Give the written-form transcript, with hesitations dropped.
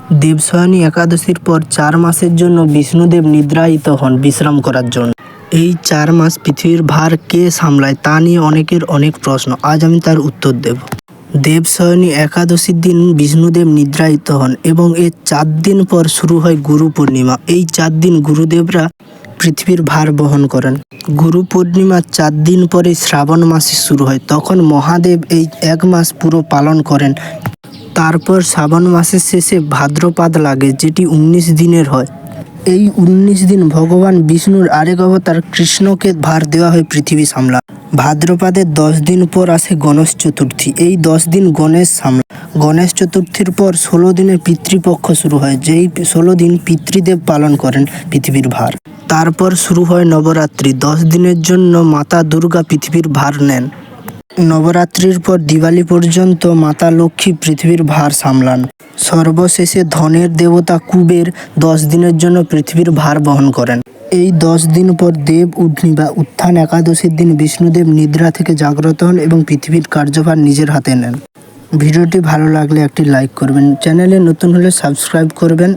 দেবশয়নী একাদশীর পর 4 মাসের জন্য বিষ্ণুদেব নিদ্রায়িত হন বিশ্রাম করার জন্য। এই 4 মাস পৃথিবীর ভার কে সামলায় তা নিয়ে অনেকের অনেক প্রশ্ন, আজ আমি তার উত্তর দেব। দেবশয়নী একাদশীর দিন বিষ্ণুদেব নিদ্রায়িত হন এবং এর 4 দিন পর শুরু হয় গুরু পূর্ণিমা। এই 4 দিন গুরুদেবরা পৃথিবীর ভার বহন করেন। গুরু পূর্ণিমার 4 দিন পরে শ্রাবণ মাস শুরু হয়, তখন মহাদেব এই 1 মাস পুরো পালন করেন। তারপর শ্রাবণ মাসের শেষে ভাদ্রপদ লাগে, যেটি 19 দিনের হয়। এই 19 দিন ভগবান বিষ্ণুর আরেক অবতার কৃষ্ণকে ভার দেওয়া হয় পৃথিবী সামলা। ভাদ্রপদের 10 দিন পর আসে গণেশ চতুর্থী। এই 10 দিন গণেশ সামলা। গণেশ চতুর্থীর পর 16 দিনের পিতৃপক্ষ শুরু হয়, যেই 16 দিন পিতৃদেব পালন করেন পৃথিবীর ভার। তারপর শুরু হয় নবরাত্রি। 10 দিনের জন্য মাতা দুর্গা পৃথিবীর ভার নেন। নবরাত্রির পর দিওয়ালি পর্যন্ত মাতা লক্ষ্মী পৃথিবীর ভার সামলান। সর্বশেষে ধনের দেবতা কুবের 10 দিনের জন্য পৃথিবীর ভার বহন করেন। এই 10 দিন পর দেব উঠনি বা উত্থান একাদশীর দিন বিষ্ণুদেব নিদ্রা থেকে জাগ্রত হন এবং পৃথিবীর কার্যভার নিজের হাতে নেন। ভিডিওটি ভালো লাগলে একটি লাইক করবেন, চ্যানেলে নতুন হলে সাবস্ক্রাইব করবেন।